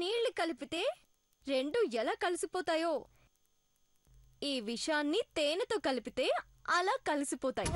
నీళ్లు కలిపితే రెండు ఎలా కలిసిపోతాయో ఈ విషాన్ని తేనెతో కలిపితే అలా కలిసిపోతాయి.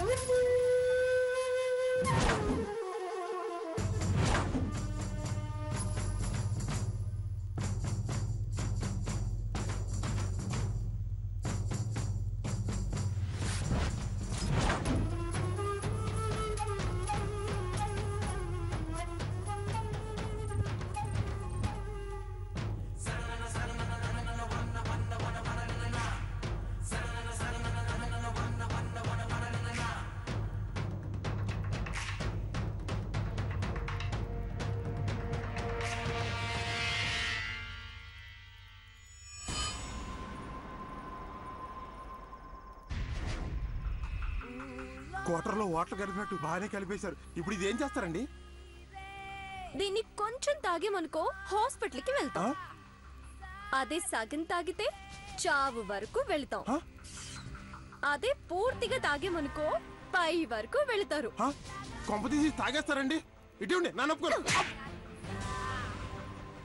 క్వార్టర్లో వాటర్ కలిపినట్టు బాగానే కలిపేశారు. ఇప్పుడు ఇది ఏం చేస్తారండి? దీన్ని కొంచెం తాగేమనుకో హాస్పిటల్కి వెళ్తాం. అదే సగం తాగితే చావు వరకు వెళ్తాం. అదే పూర్తిగా తాగేమనుకో పై వరకు వెళ్తారు. కొంపతీసి తాగేస్తారండి? ఇటువంటి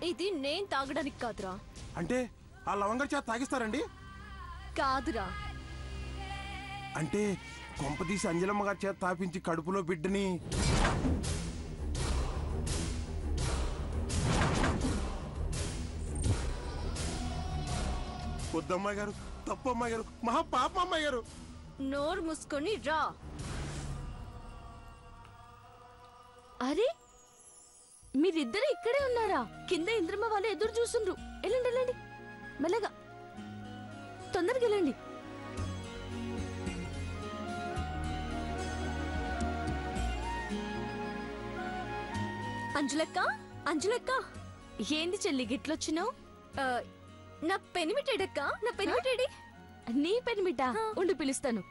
ఇది నేను తాగడానికి కాదురా. అంటే ఆ లవంగం చేత తాగిస్తారండి? కాదురా. అంటే కొంపతీసి అంజలమ్మ గారి చేత తాపించి కడుపులో బిడ్డని వద్దమ్మాయి గారు, తప్పు అమ్మాయి గారు, మహా పాప అమ్మాయి గారు. నోరు మూసుకొని రా. అరే మీరిద్దరు ఇక్కడే ఉన్నారా? కింద ఇంద్రమ్మ వాళ్ళు ఎదురు చూస్తుండ్రు. వెళ్ళండి వెళ్ళండి, మెల్లగా తొందరగా వెళ్ళండి. అంజలక్క, అంజలక్క. ఏంది చెల్లి గిట్లొచ్చినావు? నా పెనిమిటేడక్క, నా పెనిమిటేడి. నీ పెనిమిటా? ఉండి పిలుస్తాను.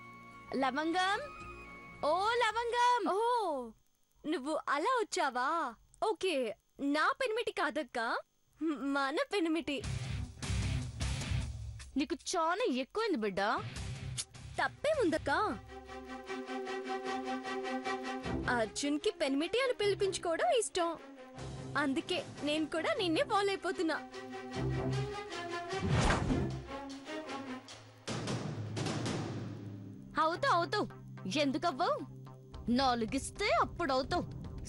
లవంగం, ఓ లవంగం. ఓ నువ్వు అలా వచ్చావా? ఓకే, నా పెనిమిటి కాదక్క, మన పెనిమిటి. నీకు చాలా ఎక్కువైంది బిడ్డ. తప్పేముందక్క? అర్జున్కి పెనిమిటి అని పిలిపించుకోవడం ఇష్టం. అందుకే నేను కూడా నిన్నే ఫాలో అయిపోతున్నా. అవుతావు అవుతావు. ఎందుకవ్వవు? నాలుగిస్తే అప్పుడు అవుతావు.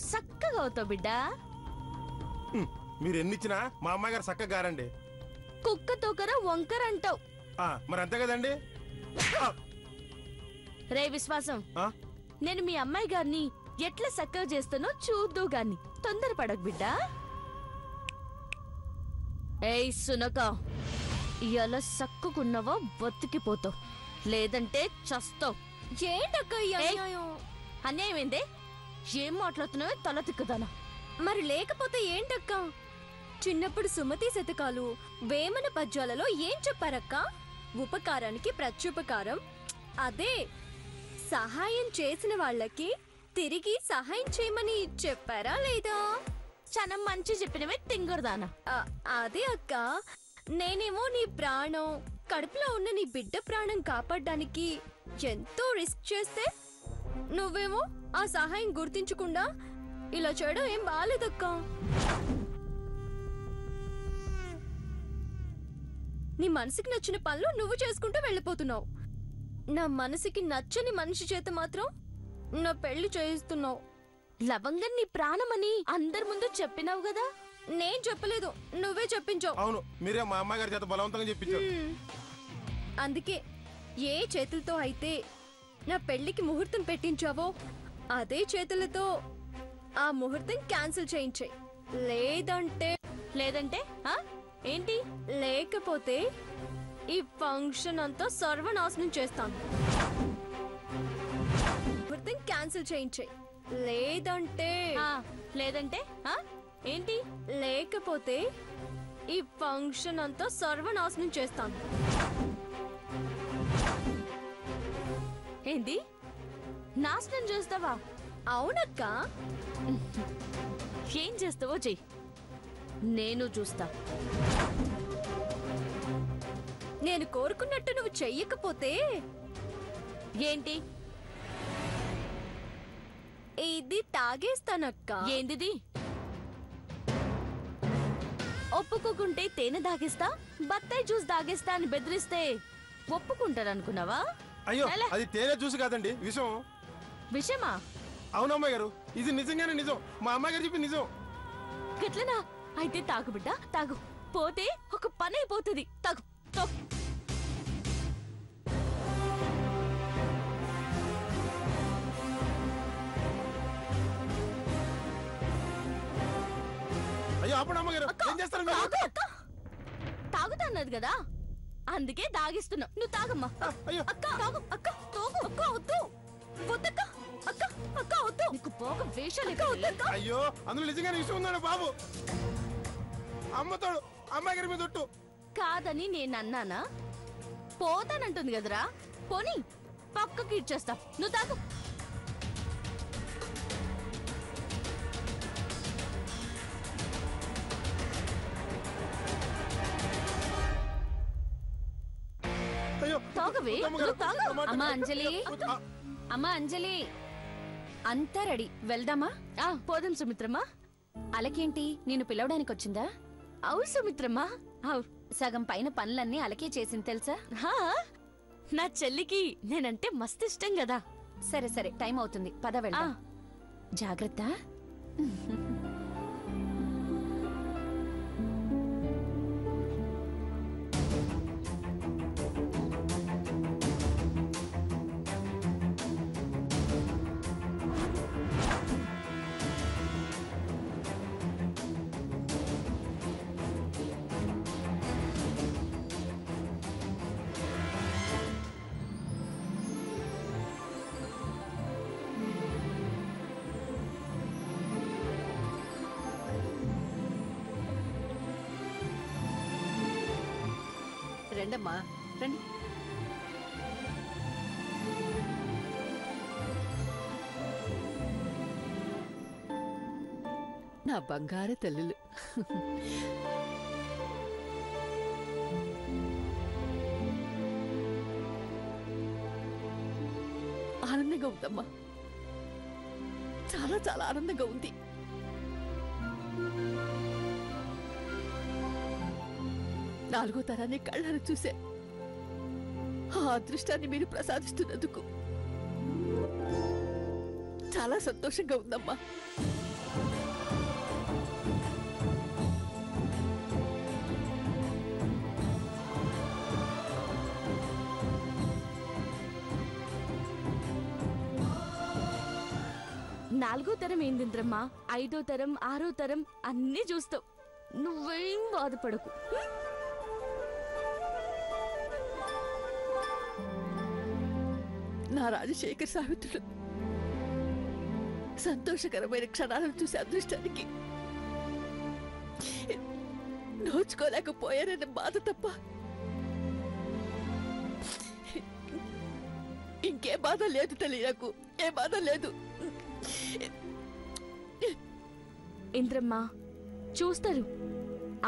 చక్కగా అవుతావు బిడ్డ. మీరు ఎన్నిచ్చినా మా అమ్మాయి గారు చక్కగా గారండి. కుక్క తోకర వంకర అంటావు. మరి అంతే కదండి. రే విశ్వాసం, నేను మీ అమ్మాయి గారిని ఎట్లా చక్కగా చేస్తానో చూద్దు గాని. తొందరపడకు బిడ్డ. ఏయ్ సునక, ఇలా సక్కుకున్నావో బతికిపోతావు, లేదంటే చస్తావు. ఏంటక్క అన్యాయం ఏందే? ఏం మాట్లాడుతున్నావో తల తిక్కుదానా? మరి లేకపోతే ఏంటక్క? చిన్నప్పుడు సుమతి శతకాలు, వేమన పద్యాలలో ఏం చెప్పారక్క? ఉపకారానికి ప్రత్యుపకారం. అదే సహాయం చేసిన వాళ్ళకి తిరిగి సహాయం చేయమని చెప్పారా లేదా? చాలా మంచి చెప్పినవే తింగరదానా. అదే అక్క, నేనేమో నీ ప్రాణం, కడుపులో ఉన్న నీ బిడ్డ ప్రాణం కాపాడడానికి ఎంతో రిస్క్ చేస్తే నువ్వేమో ఆ సహాయం గుర్తించకుండా ఇలా చేయడం ఏం బాలేదక్క. నీ మనసుకి నచ్చిన పనులు నువ్వు చేసుకుంటూ వెళ్ళిపోతున్నావు. నా మనసుకి నచ్చని మనిషి చేత మాత్రం నా పెళ్లి చేయిస్తున్నావు. లవంగం నీ ప్రాణమని అందరి ముందు చెప్పినావు కదా. నేను చెప్పలేదు, నువ్వే చెప్పించావు. అవును, మీరే మా అమ్మాయి గారి చేత బలవంతంగా చెప్పించారు. అందుకే ఏ చేతులతో అయితే నా పెళ్లికి ముహూర్తం పెట్టించావో అదే చేతులతో ఆ ముహూర్తం క్యాన్సిల్ చేయించాయి. లేదంటే లేదంటే ఏంటి? లేకపోతే ఈ ఫంక్షన్ అంతా సర్వనాశనం చేస్తాను. ముహూర్తం క్యాన్సిల్ చేయించాయి. లేదంటే లేదంటే ఏంటి? లేకపోతే ఈ ఫంక్షన్ అంతా సర్వనాశనం చేస్తాను. ఏంది? నాశనం చేస్తావా? అవునక్క. ఏం చేస్తావో చెయ్యి, నేను చూస్తా. నేను కోరుకున్నట్టు నువ్వు చెయ్యకపోతే ఏంటి? ఇది తాగేస్తానక్క. ఏందిది? ఒప్పుకోకుంటే తేనె దాగిస్తా, బత్తాయి జ్యూస్ దాగిస్తా అని బెదిరిస్తే ఒప్పుకుంటారనుకున్నావా? అయ్యో అది తేనె జ్యూస్ కాదండి, విషం. విషయమా? అవునమ్మాయి గారు, ఇది నిజంగానే నిజం. మా అమ్మాయి గారు చెప్పి నిజం. గట్లనా? అయితే తాగు బిడ్డ, తాగు. పోతే ఒక పని అయిపోతుంది. తాగు తాగు. అయ్యో అప్పుడు అమ్మగారు ఏం చేస్తారు మీరు? తాగుతా అన్నది కదా, అందుకే దాగిస్తున్నా. నువ్వు తాగమ్మా. అయ్యో అక్క తాగు. అక్క తాగు. అక్క వద్దు, వద్దక్క. అక్క అక్క వద్దు. నీకు పోక వేషాలు ఎక్కువ. వద్దక్క. అయ్యో అందులో నిజంగానే విషయం ఉందండి బాబు. అమ్మతోడు అమ్మాయి గారి మీద ఒట్టు. కాదని నేను అన్నానా? పోతానంటుంది కదరా, పోనీ పక్కకి ఇచ్చేస్తా. నువ్వు తాగు. తాగవే. అమ్మా అంజలి, అమ్మా అంజలి, అంతా రెడీ, వెళ్దామా? పోదాం సుమిత్రమ్మా. అలకేంటి, నేను పిలవడానికి వచ్చిందా? అవు సుమిత్రమ్మా, అవు. సగం పైన పనులన్నీ అలకే చేసింది తెలుసా? నా చెల్లికి నేనంటే మస్తు ఇష్టం కదా. సరే సరే, టైం అవుతుంది, పద వెళ్దాం. జాగ్రత్త. రండమ్మా రండి. నా బంగారు తల్లులు. ఆనందంగా ఉందమ్మా, చాలా చాలా ఆనందంగా ఉంది. నాలుగో తరాన్ని కళ్ళారు చూసే ఆ అదృష్టాన్ని మీరు ప్రసాదిస్తున్నందుకు చాలా సంతోషంగా ఉందమ్మా. నాలుగో తరం ఏందింద్రమ్మా, 5వ తరం 6వ తరం అన్నీ చూస్తావు. నువ్వేం బాధపడకు. నా రాజశేఖర్ సావిత్రులు సంతోషకరమైన క్షణాలను చూసే అదృష్టానికి నోచుకోలేకపోయారన్న బాధ తప్ప ఇంకే బాధ లేదు తల్లి, నాకు ఏ బాధ లేదు. ఇంద్రమ్మ చూస్తారు,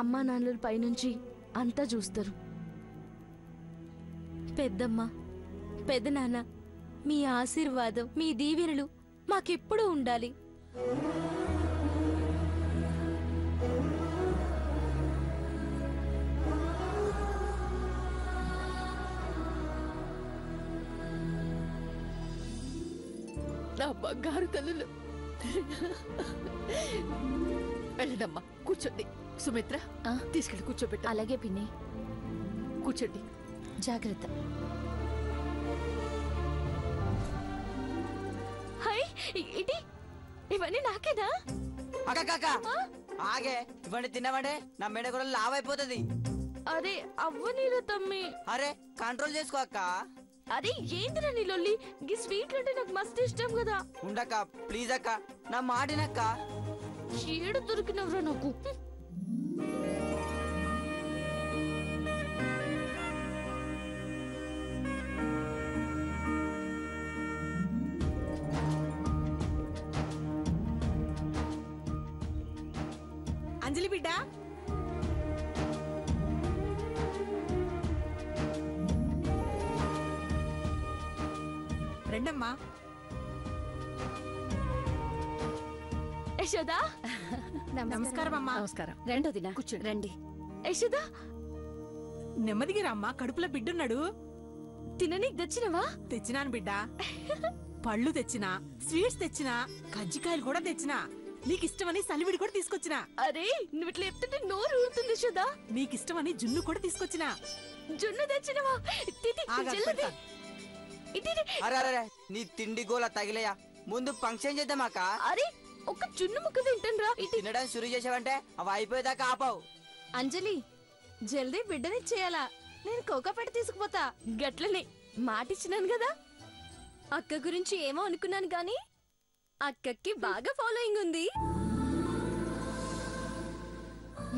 అమ్మా నాన్నల పైనుంచి అంతా చూస్తారు. పెద్దమ్మ పెద్దనాన్న మీ ఆశీర్వాదం, మీ దీవెనలు మాకెప్పుడూ ఉండాలి. నా బంగారు తల్లులు. వెళ్ళండమ్మా, కూర్చోండి. సుమిత్ర తీసుకెళ్ళి కూర్చోబెట్ట. అలాగే పిన్ని, కూర్చోండి. జాగ్రత్త. హాయ్, ఇటీ ఇవన్నీ నాకేనా? అక్క ఆగే, ఇవన్నీ తిన్నామంటే నా మెడ కూడా లావ్ అయిపోతుంది. అరే అవ్వనీరా తమ్మి. అరే కంట్రోల్ చేసుకో అక్క. అరే ఏందిరా నీ లొల్లి? ఈ స్వీట్లు అంటే నాకు మస్తు ఇష్టం కదా. ఉండక్క ప్లీజ్ అక్క, నా మాటినక్క. ఏడు దొరికినవరా నాకు. అంజలి బిడ్డ, రండమ్మా. యశోదా నమస్కారం అమ్మా. నమస్కారం. రెండో దిన కూర్చోండి. రండి. యశోదా నెమ్మదిగా రమ్మా, కడుపులో బిడ్డున్నాడు. తిననీకి తెచ్చినవా? తెచ్చినాను బిడ్డ. పళ్ళు తెచ్చినా, స్వీట్స్ తెచ్చినా, కజ్జికాయలు కూడా తెచ్చినా. నీకిష్టమని సలివిడి కూడా తీసుకొచ్చినా. అరే నువ్వు ఇట్లా చెప్తుంటే నోరు ఊరుతుంది యశోదా. నీకిష్టమని జున్ను కూడా తీసుకొచ్చినా. జున్ను తెచ్చినవా? ఆగా, జల్ది. పెడతా. అరే అరే నీ తిండి గోల తగిలేయా, ముందు ఫంక్షన్ చేద్దామాక. అరే ఒక జున్ను ముక్క తింటాను రా. తినడం శురు చేసావంటే అవి అయిపోయేదాకా ఆపావు. అంజలి జల్దీ బిడ్డని చేయాలా? నేను కోకాపేట తీసుకుపోతా. గట్లనే మాటిచ్చినాను కదా. అక్క గురించి ఏమో అనుకున్నాను గాని అక్కకి బాగా ఫాలోయింగ్ ఉంది.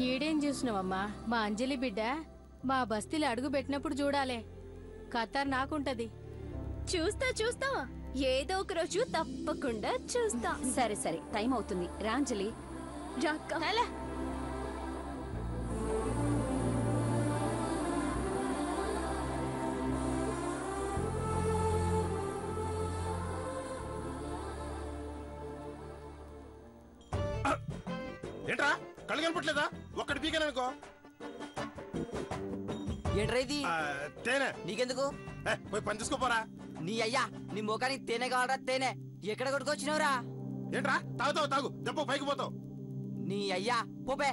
ఏడేం చూసినావమ్మా? మా అంజలి బిడ్డ మా బస్తీలో అడుగు పెట్టినప్పుడు చూడాలే. ఖతర్ నాకుంటది. చూస్తా చూస్తా, ఏదో ఒక రోజు తప్పకుండా చూస్తా. సరే సరే, టైం అవుతుంది. రాంజలి. రాక్క. ఏంట్రా కళ్ళు కనపట్లేదా? ఒక్కటి పీకననుకో. ఏంట్రా ఇది? తేనె. నీకెందుకు? పోయి పని చూసుకోపోరా. నీ అయ్యా నీ ముఖానికి తేనె కావాలరా? తేనె ఎక్కడ కొట్టుకొచ్చినవురా? ఏంట్రా తాగుతావు? తాగు, దెబ్బ పైకి పోతావు. నీ అయ్యా పోపే.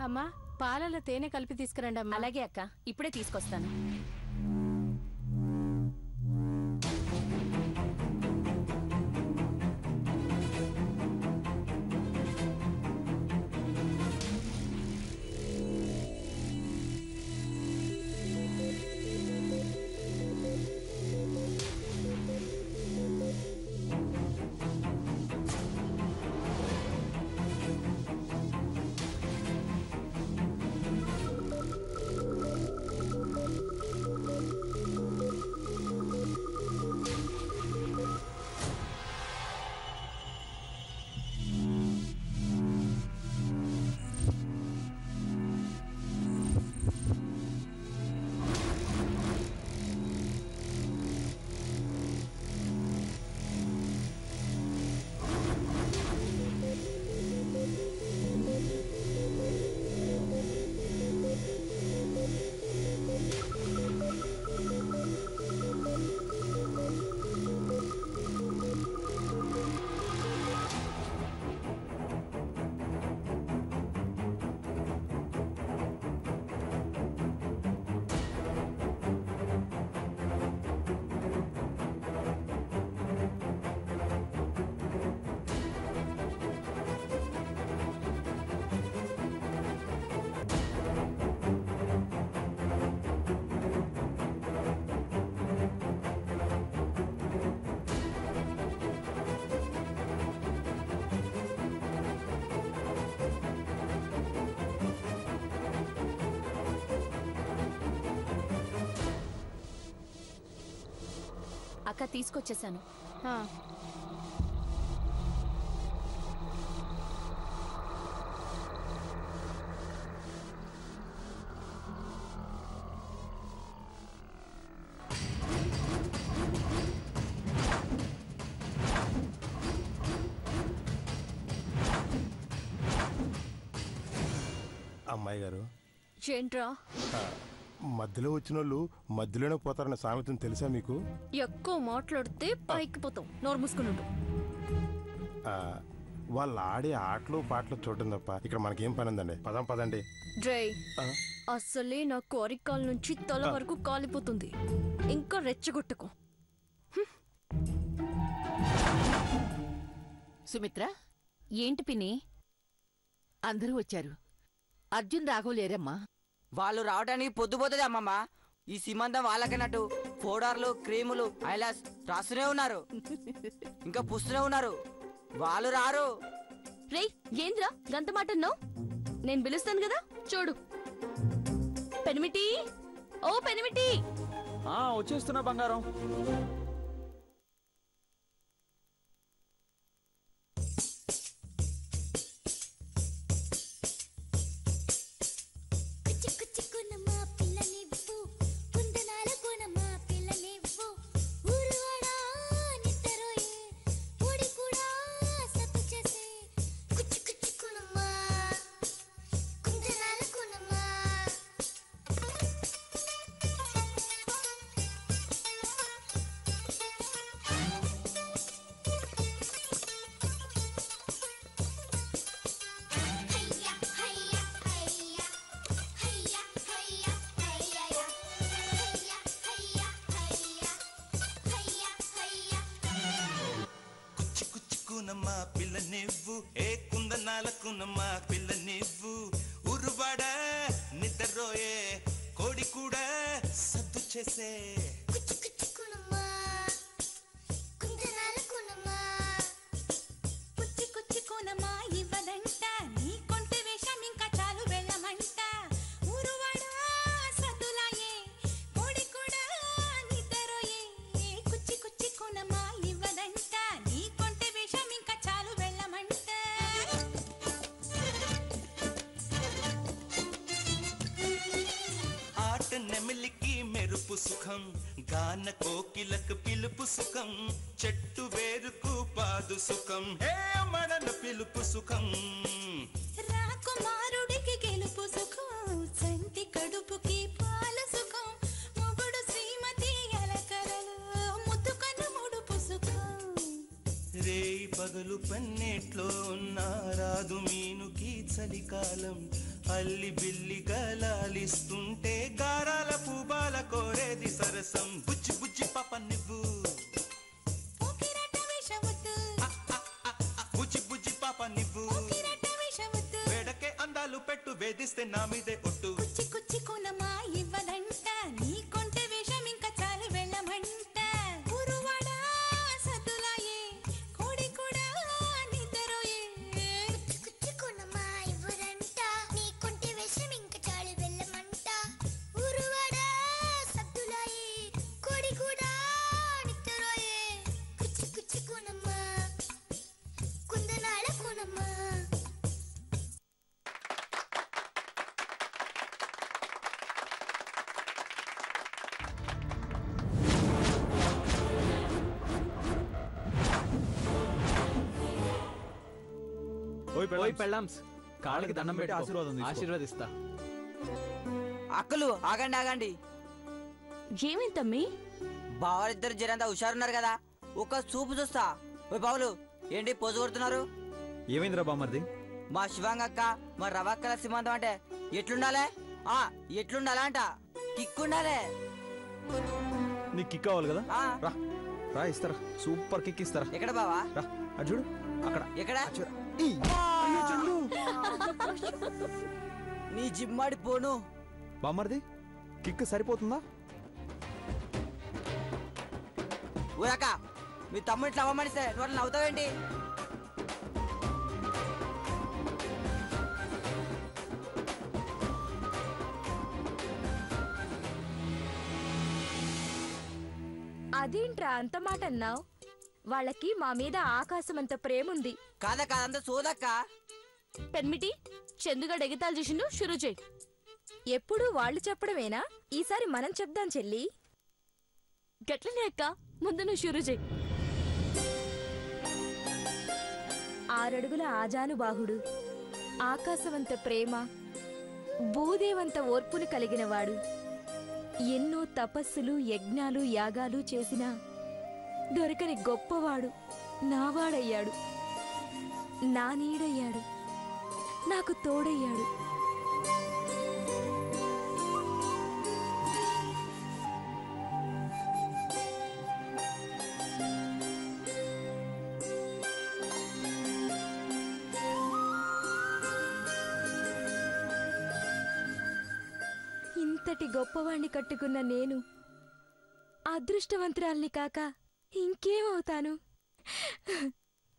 అమ్మా, పాలలో తేనె కలిపి తీసుకురండి అమ్మా. అలాగే అక్క, ఇప్పుడే తీసుకొస్తాను. అక్క తీసుకొచ్చేసాను. ఆ, అమ్మాయి గారు, ఏంట్రా మధ్యలో వచ్చిన వాళ్ళు మధ్యలోనే పోతారన్న సామెతను తెలుసా మీకు? ఎక్కువ మాట్లాడితే పైకి పోతాం. నోరు మూసుకుని వాళ్ళు ఆడే ఆటలు పాటలు చూడటం తప్ప ఇక్కడ మనకేం పని ఉందండి. పదం పదండి. డ్రై అసలే నా కోరికాల నుంచి తల వరకు కాలిపోతుంది. ఇంకా రెచ్చగొట్టుకో. సుమిత్ర, ఏంటి పిన్ని? అందరూ వచ్చారు. అర్జున్ రాఘవ్ లేరమ్మా. వాళ్ళు రావడానికి పొద్దుపోతుంది అమ్మమ్మ. ఈ సిమంతం వాళ్ళకన్నట్టు పౌడర్లు, క్రీములు, ఐలాస్ రాస్తూనే ఉన్నారు, ఇంకా పుస్తూనే ఉన్నారు. వాళ్ళు రారు. రేయ్ ఏంద్రా గంత మాట అన్నావు? నేను పిలుస్తాను కదా, చూడు. పెనిమిటి, ఓ పెనిమిటి. వచ్చేస్తున్నా బంగారం. పిల్ల నువ్వు ఏ కుందనాలకునమ్మా పిల్ల నువ్వు ఉరువాడ నిద్రరోయే కోడి కూడా సద్దు చేసే నెమిలికి మెరుపు సుఖం గాన కోకిలకు పిలుపు సుఖం చెట్టు వేరుకు పాదు సుఖం ఏ మడన పిలుపు సుఖం రాకుమారుడికి గెలుపు సుఖం సంటి కడుపుకి పాల సుఖం మొగుడు శ్రీమతి అలకరలు ముద్దుకను ముడుపు సుఖం రేయి పగలు పన్నెట్లో ఉన్న రాదు మీనుకి చలికాలం అల్లి బిల్లిగా లాలిస్తుంటే గారాల పూబాల కోరేది సరసం బుజ్జి బుజ్జి పాప నువ్వు బుజ్జి బుజ్జి పాప నువ్వు వేడకే అందాలు పెట్టు వేధిస్తే నా మీదే ఒట్టు కుచ్చి కుచ్చి కొనమా ఇవ్వదంట నీ కొంటె వేషం ఇంకా చాలు వెళ్ళమంట ఉరువాడ సద్దులాయే కోడి కూడా నిద్రరోయే కుచ్చి కొనమా ఇవ్వదంట నీ కొంటె వేషం ఇంకా చాలు వెళ్ళమంట ఉరువాడ సద్దులాయే కోడి కూడా నిద్రరోయే కుచ్చి కుచ్చి కొనమా కుందనాల కొనమా ఓయ్ పెళ్ళాంస్, కాళ్ళకి దండం పెట్టి ఆశీర్వదిస్తా. అక్కలు ఆగండి ఆగండి. ఏమైందమ్మీ? బావాలిద్దరు జరంతా హుషారున్నారు కదా, ఒక చూపు చూస్తా. ఓయ్ బావులు ఏంటి పోజు కొడుతున్నారు? ఏమైందిరా బామర్ది? మా శివాంగక్క మా రవక్కల సిమంతం అంటే ఎట్లుండాలే? ఎట్లుండాలా అంట కిక్కుండాలే. నీకు కిక్ కావాలి కదా? ఆ. రా రా ఇస్తారా, సూపర్ కిక్ ఇస్తారా. ఎక్కడ బావా? రా అటు చూడు, అక్కడ. ఎక్కడ? నీ జిమ్మాడి పోను. బామర్ది కిక్ సరిపోతుందా? ఊరక మీ తమ్ముడు ఇట్లా అవ్వమనిస్తే నువ్వు నవ్వుతావేంటి? అదేంట్రా అంత మాట అన్నావు? వాళ్ళకి మా మీద ఆకాశమంత ప్రేముంది. కాదంతా సోదక్క. పెన్మిటి చందుగాడు ఎగతాలు చేసిండు, షురూ చేయి. ఎప్పుడు వాళ్ళు చెప్పడమేనా? ఈసారి మనం చెప్దాం చెల్లి. గట్లనే అక్క, ముందు నువ్వు షురూ చేయి. 6 అడుగుల ఆజానుబాహుడు, ఆకాశవంత ప్రేమ, భూదేవంత ఓర్పును కలిగినవాడు, ఎన్నో తపస్సులు యజ్ఞాలు యాగాలు చేసినా దొరకని గొప్పవాడు నావాడయ్యాడు, నా నీడయ్యాడు, నాకు తోడయ్యాడు. ఇంతటి గొప్పవాణ్ణి కట్టుకున్న నేను అదృష్టవంతురాల్ని కాక ఇంకేమవుతాను?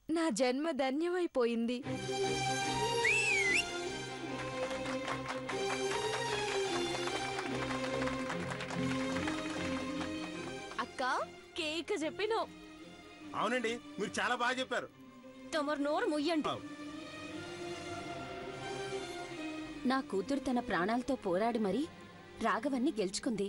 నా జన్మ ధన్యమైపోయింది. అక్క కేక చెప్పినావు. అవునండి, మీరు చాలా బాగా చెప్పారు. తమరు నోరు ముయ్యండి. నా కూతురు తన ప్రాణాలతో పోరాడి మరీ రాఘవన్ని గెలుచుకుంది.